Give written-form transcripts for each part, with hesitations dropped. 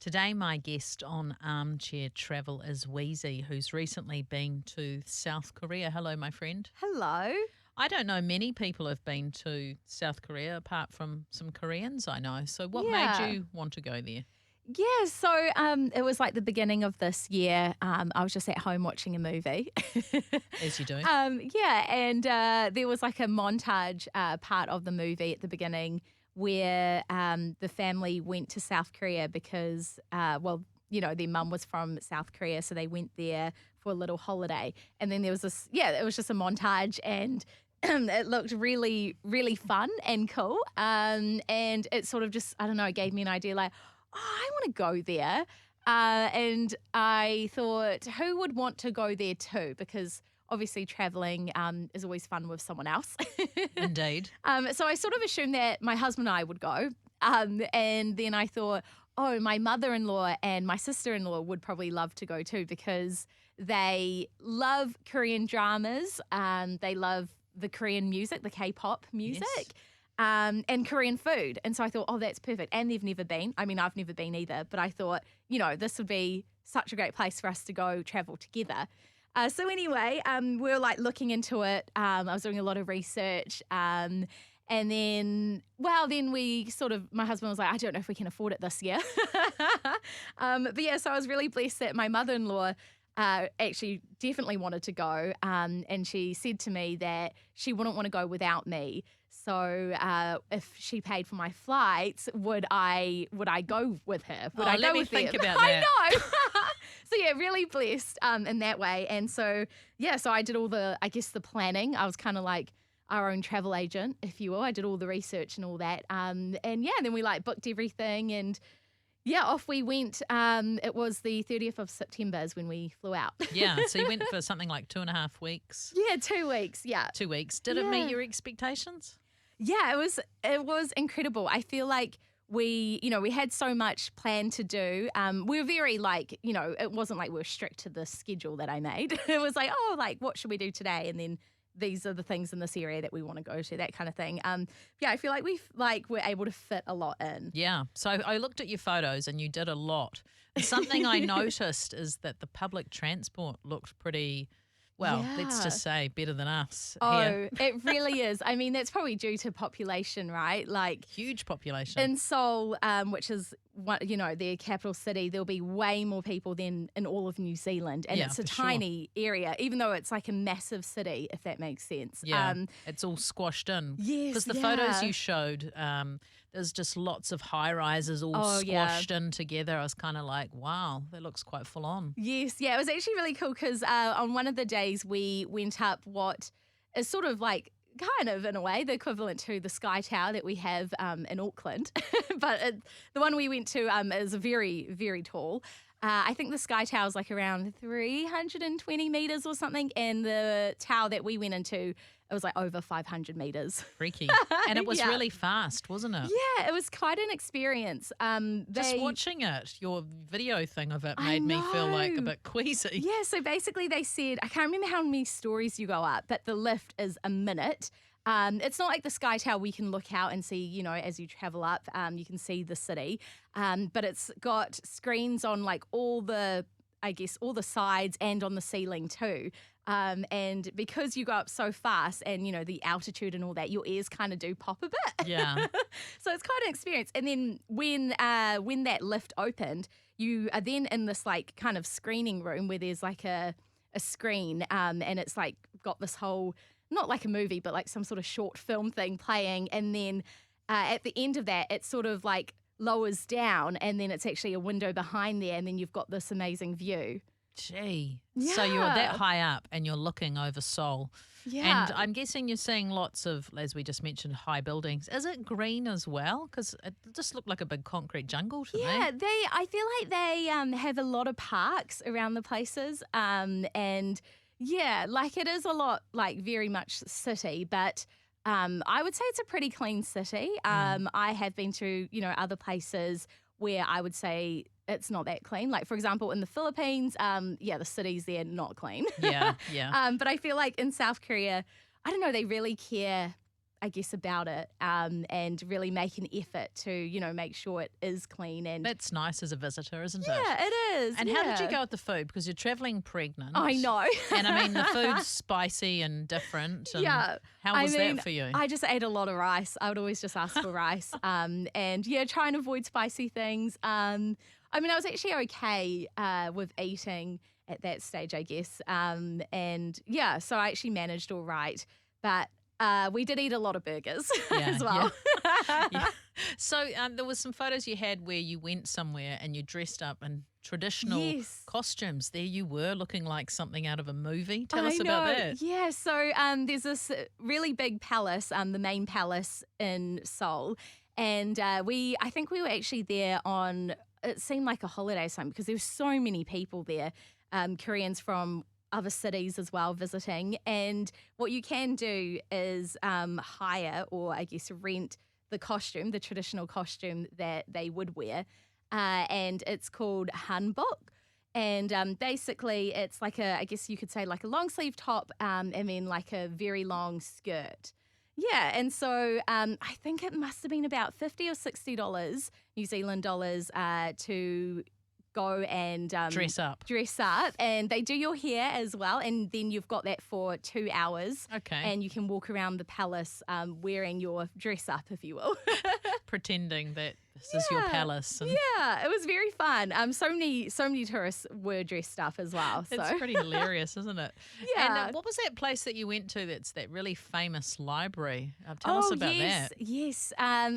Today my guest on Armchair Travel is Weezy, who's recently been to South Korea. Hello, my friend. Hello. I don't know many people have been to South Korea apart from some Koreans I know. So what made you want to go there? Yeah, so it was like the beginning of this year. I was just at home watching a movie. As you do. And there was like a montage part of the movie at the beginning where the family went to South Korea because, their mum was from South Korea, so they went there for a little holiday. And then there was this, it was just a montage and it looked really, really fun and cool. And it sort of just, I don't know, gave me an idea like, I want to go there. And I thought, who would want to go there too? Because obviously traveling is always fun with someone else. Indeed. So I sort of assumed that my husband and I would go. And then I thought, my mother-in-law and my sister-in-law would probably love to go too because they love Korean dramas. They love the Korean music, the K-pop music. Yes. And Korean food. And so I thought, that's perfect. And they've never been. I mean, I've never been either. But I thought, this would be such a great place for us to go travel together. So anyway, we were like looking into it. I was doing a lot of research. And then we sort of, my husband was like, I don't know if we can afford it this year. So I was really blessed that my mother-in-law actually definitely wanted to go. And she said to me that she wouldn't want to go without me. So if she paid for my flights, would I go with her? Would I go let me with think them? about that. I know. So yeah, really blessed in that way. And so so I did all the planning. I was kind of like our own travel agent, if you will. I did all the research and all that. And then we like booked everything and off we went. It was the 30th of September is when we flew out. Yeah, so you went for something like 2.5 weeks. Yeah, 2 weeks. Yeah, 2 weeks. Did it meet your expectations? Yeah, it was incredible. I feel like we had so much planned to do. We were very it wasn't like we were strict to the schedule that I made. It was like, what should we do today? And then these are the things in this area that we want to go to, that kind of thing. I feel like we're able to fit a lot in. Yeah. So I looked at your photos and you did a lot. And something I noticed is that the public transport looked pretty, let's just say better than us here. It really is. I mean, that's probably due to population, right? Like huge population. In Seoul, which is their capital city, there'll be way more people than in all of New Zealand, and it's a tiny area, even though it's like a massive city, if that makes sense. Yeah, it's all squashed in. Yes, because the photos you showed, there's just lots of high rises all squashed in together. I was kind of like, wow, that looks quite full on. Yes, yeah, it was actually really cool because on one of the days we went up what is sort of like kind of in a way the equivalent to the Sky Tower that we have in Auckland, but the one we went to is very, very tall. I think the Sky Tower is like around 320 metres or something, and the tower that we went into, it was like over 500 metres. Freaky. And it was really fast, wasn't it? Yeah, it was quite an experience. Just watching it, your video thing of it made me feel like a bit queasy. Yeah, so basically they said, I can't remember how many stories you go up, but the lift is a minute. It's not like the Sky Tower we can look out and see, as you travel up, you can see the city. But it's got screens on like all the sides and on the ceiling too. And because you go up so fast and, the altitude and all that, your ears kind of do pop a bit. Yeah. So it's quite an experience. And then when that lift opened, you are then in this like kind of screening room where there's like a screen and it's like got this whole, not like a movie, but like some sort of short film thing playing. And then at the end of that, it sort of like lowers down and then it's actually a window behind there and then you've got this amazing view. Gee. Yeah. So you're that high up and you're looking over Seoul. Yeah. And I'm guessing you're seeing lots of, as we just mentioned, high buildings. Is it green as well? Because it just looked like a big concrete jungle to me. Yeah, I feel like they have a lot of parks around the places. And yeah, like it is a lot like very much city, but I would say it's a pretty clean city. I have been to, other places where I would say it's not that clean. Like, for example, in the Philippines, the cities there not clean. Yeah, yeah. But I feel like in South Korea, I don't know, they really care I guess, about it, and really make an effort to, make sure it is clean. And that's nice as a visitor, isn't it? Yeah, it is. And how did you go with the food? Because you're travelling pregnant. I know. And I mean, the food's spicy and different. And how was that for you? I just ate a lot of rice. I would always just ask for rice. And try and avoid spicy things. I was actually okay with eating at that stage, I guess. So I actually managed all right. But we did eat a lot of burgers as well. Yeah. So there was some photos you had where you went somewhere and you dressed up in traditional costumes. There you were looking like something out of a movie. Tell us about that. Yeah, so there's this really big palace, the main palace in Seoul. And I think we were actually there on, it seemed like a holiday or something because there were so many people there, Koreans from other cities as well visiting. And what you can do is hire or I guess rent the costume, the traditional costume that they would wear. And it's called hanbok. And basically it's like I guess you could say like a long sleeve top and then like a very long skirt. Yeah, and so I think it must have been about $50 or $60 New Zealand dollars to go and dress up, and they do your hair as well, and then you've got that for 2 hours. Okay, and you can walk around the palace wearing your dress up, if you will, pretending that this is your palace. And yeah, it was very fun. So many tourists were dressed up as well. So. It's pretty hilarious, isn't it? Yeah. And what was that place that you went to? That's that really famous library. Tell us about that. Yes.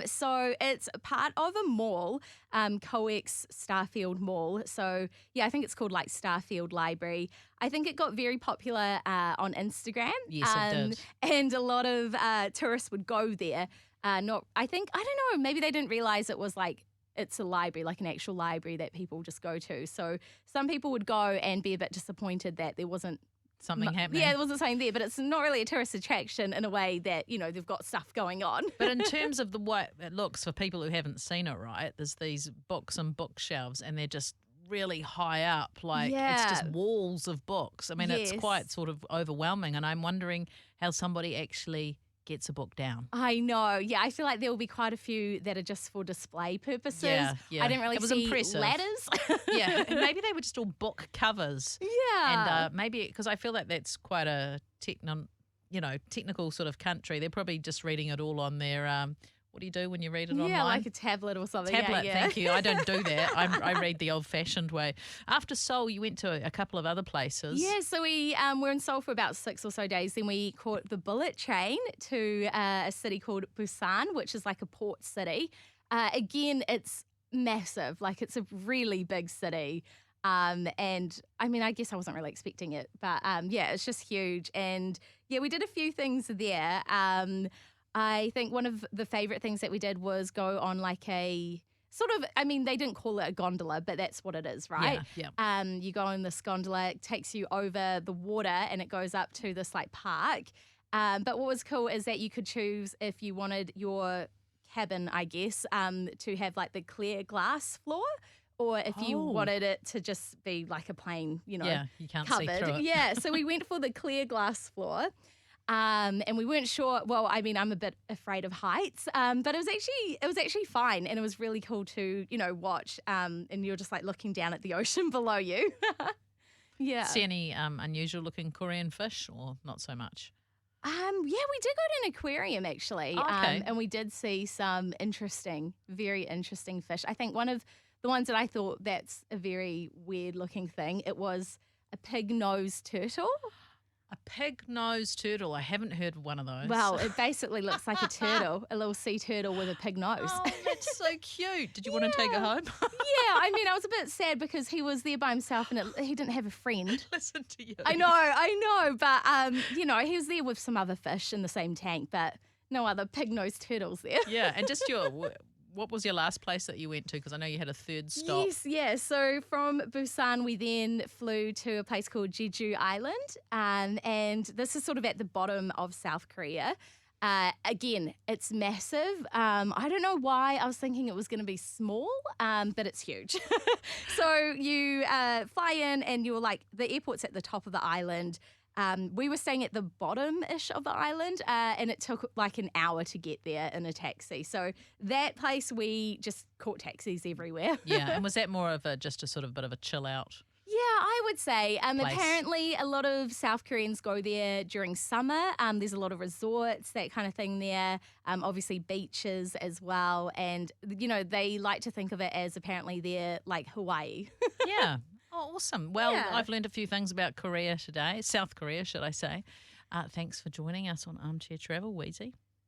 So it's part of a mall, Coex Starfield Mall. So yeah, I think it's called like Starfield Library. I think it got very popular on Instagram. Yes, it did. And a lot of tourists would go there. I don't know, maybe they didn't realize it was like, it's a library, like an actual library that people just go to. So some people would go and be a bit disappointed that there wasn't something happening. Yeah, there wasn't something there, but it's not really a tourist attraction in a way that, they've got stuff going on. But in terms of the way it looks for people who haven't seen it, right, there's these books and bookshelves and they're just really high up, like it's just walls of books. I mean, it's quite sort of overwhelming, and I'm wondering how somebody actually gets a book down. I know. Yeah, I feel like there will be quite a few that are just for display purposes. Yeah. I didn't really see impressive. ladders. Yeah, and maybe they were just all book covers. Yeah. And maybe, because I feel like that's quite a technical sort of country. They're probably just reading it all on their what do you do when you read it online? Yeah, like a tablet or something. Tablet, yeah. Thank you. I don't do that. I read the old-fashioned way. After Seoul, you went to a couple of other places. Yeah, so we were in Seoul for about 6 or so days. Then we caught the bullet train to a city called Busan, which is like a port city. Again, it's massive. Like, it's a really big city. And I mean, I guess I wasn't really expecting it. But, it's just huge. And, yeah, we did a few things there. I think one of the favourite things that we did was go on like a sort of, I mean, they didn't call it a gondola, but that's what it is, right? Yeah. You go on this gondola, it takes you over the water and it goes up to this like park. But what was cool is that you could choose if you wanted your cabin, I guess, to have like the clear glass floor, or if you wanted it to just be like a plain, you can't covered. See through it. Yeah, so we went for the clear glass floor. And we weren't sure. Well, I mean, I'm a bit afraid of heights, but it was actually fine, and it was really cool to watch. And you're just like looking down at the ocean below you. Yeah. See any unusual looking Korean fish, or not so much? Yeah, we did go to an aquarium actually, and we did see some very interesting fish. I think one of the ones that I thought that's a very weird looking thing. It was a pig-nosed turtle. A pig-nosed turtle. I haven't heard of one of those. Well, it basically looks like a turtle, a little sea turtle with a pig nose. Oh, that's so cute. Did you want to take it home? Yeah, I mean, I was a bit sad because he was there by himself and he didn't have a friend. Listen to you. I know, but, he was there with some other fish in the same tank, but no other pig-nosed turtles there. Yeah, and just what was your last place that you went to? Because I know you had a third stop. Yes, yeah. So from Busan, we then flew to a place called Jeju Island. And this is sort of at the bottom of South Korea. Again, it's massive. I don't know why I was thinking it was going to be small, but it's huge. So you fly in and you're like, the airport's at the top of the island. We were staying at the bottom-ish of the island, and it took like an hour to get there in a taxi. So that place, we just caught taxis everywhere. Yeah, and was that more of just a sort of bit of a chill out? Yeah, I would say. Place. Apparently, a lot of South Koreans go there during summer. There's a lot of resorts, that kind of thing there. Obviously, beaches as well. And, they like to think of it as apparently they're like Hawaii. Yeah. Oh, awesome. Well, I've learned a few things about Korea today. South Korea, should I say. Thanks for joining us on Armchair Travel, Weezy.